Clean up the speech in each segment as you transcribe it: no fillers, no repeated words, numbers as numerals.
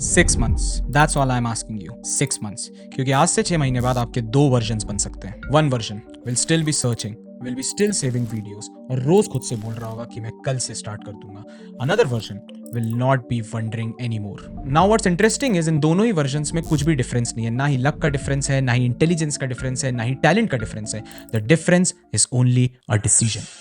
6 months. That's all I'm asking you. 6 months. क्योंकि आज से 6 महीने बाद आपके 2 वर्जन्स बन सकते हैं. One version will still be searching, will be still saving videos और रोज खुद से बोल रहा होगा कि मैं कल से स्टार्ट कर दूंगा. Another version will not be wondering anymore. Now what's interesting is इन दोनों ही वर्जन्स में कुछ भी डिफरेंस नहीं है. ना ही लक का डिफरेंस है, ना ही इंटेलिजेंस का डिफरेंस है, ना ही टैलेंट का डिफरेंस है. The difference is only a decision.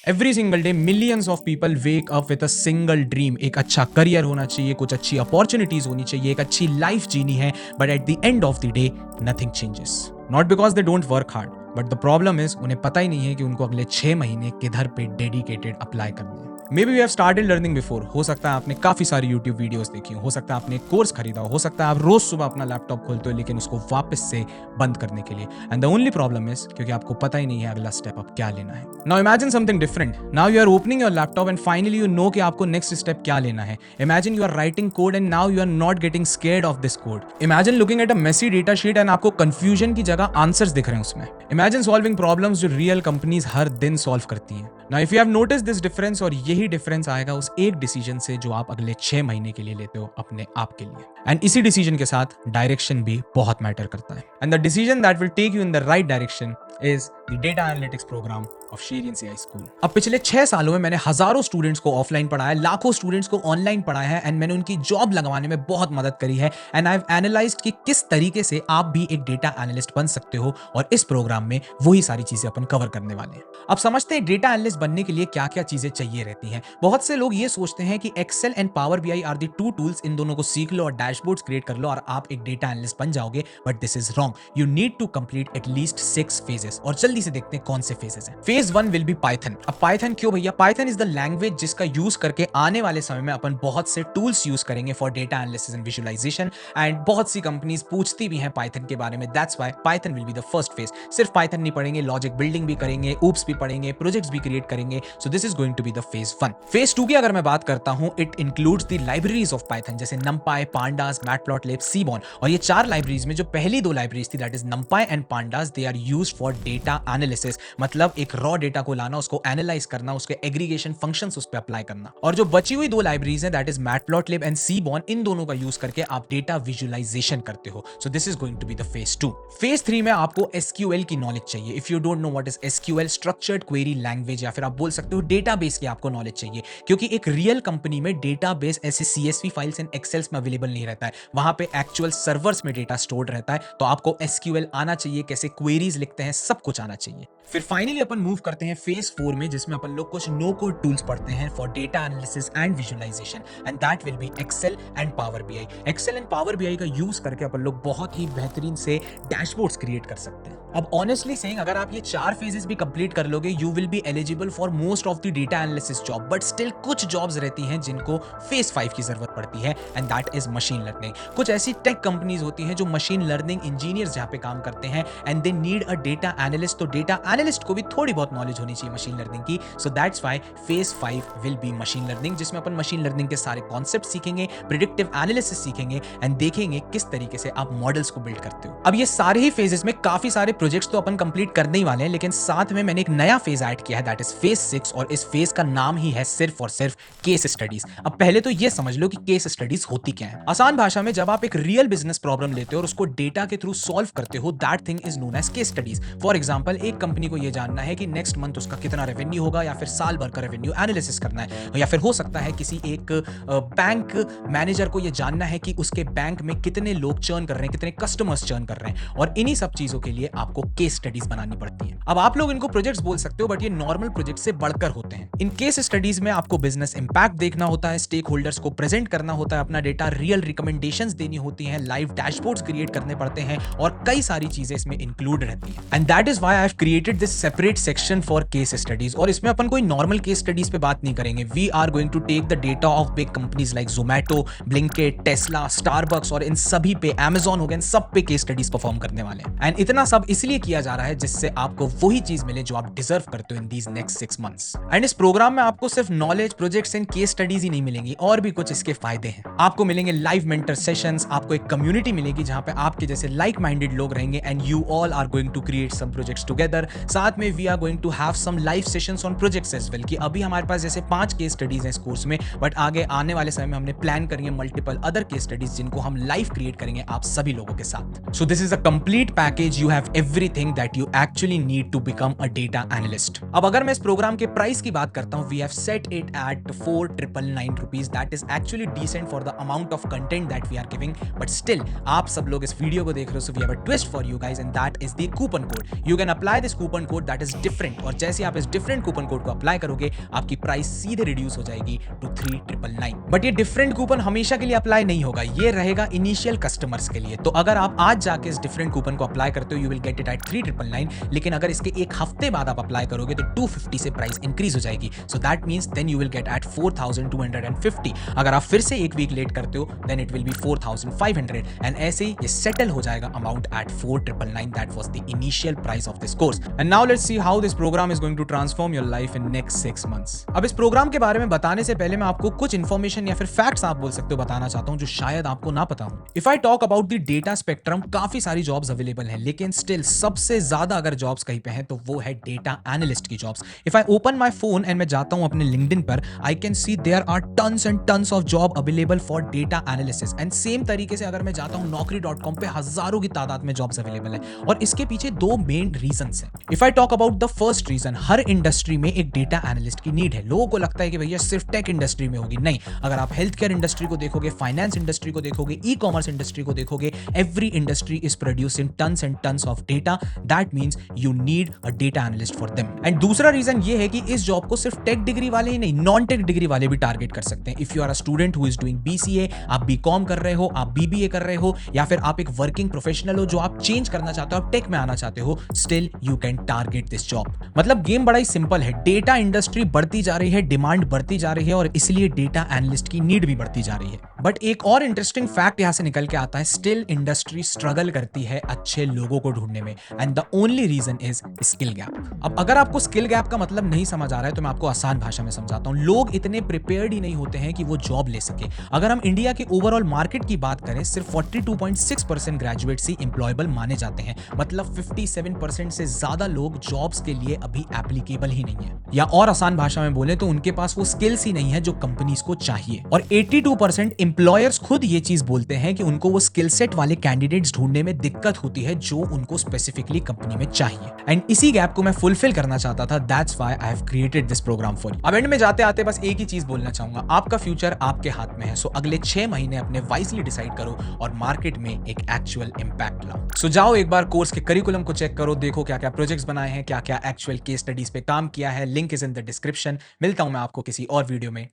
Every single day millions of people wake up with a single dream. एक अच्छा करियर होना चाहिए, कुछ अच्छी अपॉर्चुनिटीज होनी चाहिए, एक अच्छी लाइफ जीनी है. But at the end of the day, nothing changes. Not because they don't work hard, but the problem is उन्हें पता ही नहीं है कि उनको अगले 6 महीने किधर पे डेडिकेटेड अप्लाई करने हैं. Maybe you have started learning before. हो सकता है आपने काफी सारी YouTube वीडियोस देखी हो सकता है आपने कोर्स खरीदा हो सकता है आप रोज सुबह अपना लैपटॉप खोलते हो लेकिन उसको वापस से बंद करने के लिए. And the only problem is क्योंकि आपको पता ही नहीं है अगला स्टेप अब क्या लेना है. Now imagine something different. Now you are opening your laptop and finally you know कि आपको नेक्स्ट स्टेप क्या लेना है. Imagine you are writing code and now you are not getting scared of this code. Imagine looking at a messy data sheet and आपको confusion की जगह answers दिख रहे हैं उसमें. इमेजिन सॉल्विंग प्रॉब्लम्स जो रियल कंपनीज हर दिन सॉल्व करती हैं. Now if you have noticed this difference और यही डिफरेंस आएगा उस एक डिसीजन से जो आप अगले 6 महीने के लिए लेते हो अपने आप के लिए. एंड इसी डिसीजन के साथ डायरेक्शन भी बहुत मैटर करता है. And the decision that will take you in the right direction is the data analytics program of शेरियन सीआई स्कूल. अब पिछले 6 सालों में मैंने हजारों स्टूडेंट्स को ऑफलाइन पढ़ाया, लाखों स्टूडेंट्स को ऑनलाइन पढ़ाया है एंड मैंने उनकी जॉब लगवाने में बहुत मदद करी है. एंड आई हैव एनालाइज्ड कि किस तरीके से आप भी एक डेटा एनालिस्ट बन सकते हो और इस प्रोग्राम में वही सारी चीजें अपन कवर करने वाले हैं. अब समझते हैं डेटा एनालिस्ट बनने के लिए क्या क्या चीजें चाहिए रहती हैं. बहुत से लोग ये सोचते हैं कि Excel and Power BI are the 2 tools, इन दोनों को सीख लो और डैशबोर्ड्स क्रिएट कर लो और आप एक डेटा एनालिस्ट बन जाओगे. But this is wrong. You need to complete at least 6 phases. और जल्दी से देखते हैं कौन से फेजेस हैं. Phase 1 will be Python. अब पाइथन क्यों भैया? पाइथन इज द लैंग्वेज जिसका यूज करके आने वाले समय में अपन बहुत से टूल्स यूज करेंगे for data analysis and visualization. And बहुत सी कंपनीज पूछती भी हैं पाइथन के बारे में. That's why Python will be the first phase. सिर्फ पाइथन नहीं पढ़ेंगे, लॉजिक बिल्डिंग भी करेंगे, ऊप्स भी पढ़ेंगे, प्रोजेक्ट्स भी क्रिएट करेंगे. So this is going to be the phase 1. Phase 2 की अगर मैं बात करता हूं, it includes the libraries of Python जैसे numpy, pandas, matplotlib, seaborn. और ये 4 लाइब्रेरीज में जो पहली 2 लाइब्रेरीज थी that is numpy and pandas, they are used for data analysis. मतलब एक रॉ डेटा को लाना, उसको एनालाइज करना, उसके एग्रीगेशन फंक्शंस उस पे अप्लाई करना. और जो बची हुई 2 लाइब्रेरीज हैं that is matplotlib and seaborn, इन दोनों का यूज करके आप डेटा विजुअलाइजेशन करते हो. So this is going to be the phase 2. Phase 3 में आपको एसक्यूएल की नॉलेज चाहिए. If you don't know what is SQL, structured query language, या फिर आप बोल सकते हो डेटाबेस की आपको नॉलेज चाहिए. क्योंकि एक रियल कंपनी में डेटाबेस ऐसे सीएसवी फाइल्स एंड एक्सेल्स में अवेलेबल नहीं रहता है. वहां पे एक्चुअल सर्वर्स में डेटा स्टोर्ड रहता है. तो आपको एसक्यूएल आना चाहिए, कैसे क्वेरीज लिखते हैं, सब कुछ आना चाहिए. फिर फाइनली अपन मूव करते हैं फेज 4 में जिसमें अपन लोग कुछ नो कोड टूल्स पढ़ते हैं for data analysis and visualization. And that will be Excel and Power BI. Excel and Power BI का यूज करके अपन लोग बहुत ही बेहतरीन से डैशबोर्ड्स क्रिएट कर सकते हैं. अब ऑनेस्टली सेइंग अगर आप ये 4 फेजेस भी कंप्लीट कर लोगे, you will be eligible for most of the data analysis job. But still कुछ जॉब्स रहती हैं जिनको फेज 5 की जरूरत पड़ती है and that is machine learning. कुछ ऐसी टेक कंपनीज होती हैं जो मशीन लर्निंग इंजीनियर्स जहां पे काम करते हैं and they need a data analyst. तो डेटा एनालिस्ट को भी थोड़ी बहुत नॉलेज होनी चाहिए मशीन लर्निंग की. So that's why phase 5 will be machine learning, जिसमें अपन मशीन लर्निंग के सारे कॉन्सेप्ट सीखेंगे, प्रेडिक्टिव एनालिसिस सीखेंगे एंड देखेंगे किस तरीके से आप मॉडल्स को बिल्ड करते हो. अब ये सारे ही फेजेस में काफी सारे प्रोजेक्ट्स तो अपन कंप्लीट करने ही वाले हैं, लेकिन साथ में मैंने एक नया फेज ऐड किया है दैट इज फेज 6. और इस फेज का नाम ही है सिर्फ और सिर्फ केस स्टडीज. अब पहले तो ये समझ लो कि केस स्टडीज होती क्या है. आसान भाषा में जब आप एक रियल बिजनेस प्रॉब्लम लेते हो और उसको डेटा के थ्रू सॉल्व करते हो, that thing is known as case studies. For example, एक कंपनी को ये जानना है कि नेक्स्ट मंथ उसका कितना रेवेन्यू होगा या फिर साल भर का रेवेन्यू एनालिसिस करना है. या फिर हो सकता है किसी एक बैंक मैनेजर को ये जानना है कि उसके बैंक में कितने लोग चर्न कर रहे हैं, कितने कस्टमर्स चर्न कर रहे हैं. और इन्हीं सब चीजों के लिए आपको केस स्टडीज बनानी पड़ती हैं. अब आप लोग इनको प्रोजेक्ट्स बोल सकते हो बट ये नॉर्मल प्रोजेक्ट से बढ़कर होते हैं. इन केस स्टडीज में आपको बिजनेस इंपैक्ट देखना होता है, स्टेक होल्डर्स को प्रेजेंट करना होता है अपना डेटा, रियल रिकमेंडेशंस देनी होती हैं, लाइव डैशबोर्ड्स क्रिएट करने पड़ते हैं और कई सारी चीजें इसमें इंक्लूड रहती हैं. And that is why I have created this separate section for case studies. और इसमें अपन कोई नॉर्मल केस स्टडीज पे बात नहीं करेंगे. We are going to take the data of big companies like Zomato, Blinkit, Tesla, Starbucks और इन सभी पे, अमेज़न हो गया, इन सब पे केस स्टडीज परफॉर्म करने वाले हैं. एंड इतना सब इसलिए किया जा रहा है जिससे आपको वही चीज मिले जो आप डिजर्व करते हो in these next 6 months. And इस प्रोग्राम में आपको सिर्फ knowledge, projects and case studies ही नहीं मिलेंगी, और भी कुछ इसके फायदे हैं. आपको मिलेंगे लाइव मेंटर सेशंस, आपको एक कम्युनिटी मिलेगी जहां पे आपके जैसे लाइक माइंडेड लोग रहेंगे and you all are going to create some projects together. साथ में we are going to have some live sessions on projects as well, कि अभी हमारे पास जैसे 5 केस स्टडीज हैं इस कोर्स में, बट आगे आने वाले समय में हमने प्लान करी है मल्टीपल अदर केस स्टडीज जिनको हम लाइव क्रिएट करेंगे आप सभी लोगों के साथ. So this is a complete package. You have everything that you actually need to become a data analyst. अब अगर मैं इस प्रोग्राम के प्राइस की बात करता हूं, we have set it at 4,999 rupees. That is actually decent for the amount of content that we are giving, but still आप सब लोग इस वीडियो को देख रहे हो, so we have a twist for you guys and that is the coupon code. You can apply this coupon code that is different, और जैसे आप इस डिफरेंट कूपन कोड को अप्लाई करोगे आपकी प्राइस सीधे रिड्यूस हो जाएगी टू 3,999. बट ये डिफरेंट कूपन हमेशा के लिए अप्लाई नहीं होगा, ये रहेगा इनिशियल कस्टमर्स के लिए. तो अगर आप आज जाके इस डिफरेंट कूपन को अप्लाई करते हो, you will get it at 3,999. लेकिन अगर इसके एक हफ्ते बाद आप अप्लाई करोगे तो 250 से प्राइस इंक्रीज हो जाएगी. So that means then you will get at 4,250. अगर आप फिर से एक वीक लेट करते हो then it will be 4,500. And ऐसे ही ये सेटल हो जाएगा amount at 4,999. That was the initial price of this course. And now let's see how this program is going to transform your life in next 6 months. अब इस programme के बारे में बताने से पहले मैं आपको कुछ इन्फॉर्मेशन या फिर फैक्ट्स आप बोल सकते हो बताना चाहता हूं जो शायद आपको ना पता हो. If I talk about the data spectrum, काफी सारी जॉब्स अवेलेबल हैं, लेकिन स्टिल सबसे ज्यादा अगर जॉब्स कहीं पे हैं तो वो है डेटा एनालिस्ट की jobs. If I open my phone and मैं जाता हूं अपने लिंक्डइन पर, I can see there are tons and tons of job available for data analysis. And same तरीके से अगर मैं जाता हूं naukri.com पे हजारों की तादाद में जॉब्स अवेलेबल है, और इसके पीछे दो मेन रीजंस हैं. If I talk about the first reason, हर इंडस्ट्री में एक डेटा एनालिस्ट की नीड है. लोगों को लगता है कि भैया सिर्फ टेक इंडस्ट्री में होगी, नहीं. अगर आप हेल्थ केयर इंडस्ट्री को देखोगे, फाइनेंस इंडस्ट्री को देखोगे, ई कॉमर्स इंडस्ट्री को देखोगे, every industry is producing turns and tons of data. That means you need a data analyst for them. And दूसरा रीजन ये है कि इस जॉब को सिर्फ टेक डिग्री वाले ही नहीं, नॉन टेक डिग्री वाले भी टारगेट कर सकते हैं. If you are a student who is doing BCA, आप बीकॉम कर रहे हो, आप बीबीए कर रहे हो, या फिर आप एक वर्किंग प्रोफेशनल हो जो आप चेंज करना चाहते हो, आप टेक में आना चाहते हो, still you can target this job. मतलब गेम बड़ा ही सिंपल है. डेटा इंडस्ट्री बढ़ती जा रही है, डिमांड बढ़ती जा रही है, और इसलिए डेटा एनालिस्ट की नीड भी बढ़ती जा रही है. बट एक और इंटरेस्टिंग फैक्ट यहां से निकल के आता है, स्टिल इंडस्ट्री स्ट्रगल करती है अच्छे लोगों को ढूंढने में, and the only reason is skill gap. अब अगर आपको स्किल गैप का मतलब नहीं समझ आ रहा है तो मैं आपको आसान भाषा में समझाता हूं. लोग इतने प्रिपेयर्ड ही नहीं होते हैं कि वो जॉब ले सके. अगर हम इंडिया के ओवरऑल मार्केट की बात करें, सिर्फ 42.6% ग्रेजुएट्स ही एम्प्लॉयबल माने जाते हैं. मतलब 57% से ज्यादा लोग जॉब्स के लिए अभी एप्लीकेबल ही नहीं है, या और आसान भाषा में बोले तो उनके पास वो स्किल्स ही नहीं है जो कंपनीज को चाहिए. और 82% एम्प्लॉयर्स खुद ये चीज बोलते हैं कि उनको वो स्किल सेट वाले कैंडिडेट्स ढूंढने में दिक्कत होती है जो उनको स्पेसिफिकली कंपनी में चाहिए. एंड इसी गैप को मैं फुलफिल करना चाहता था. That's why I have created this program for you. अब एंड में जाते आते बस एक ही चीज बोलना चाहूंगा, आपका फ्यूचर आपके हाथ में है. सो अगले 6 महीने अपने वाइजली डिसाइड करो और मार्केट में एक एक्चुअल इंपैक्ट लाओ. सो जाओ एक बार कोर्स के करिकुलम को चेक करो, देखो क्या क्या प्रोजेक्ट्स बनाए हैं, क्या क्या एक्चुअल केस स्टडीज पे काम किया है. Link is in the description. मिलता हूं मैं आपको किसी और वीडियो में.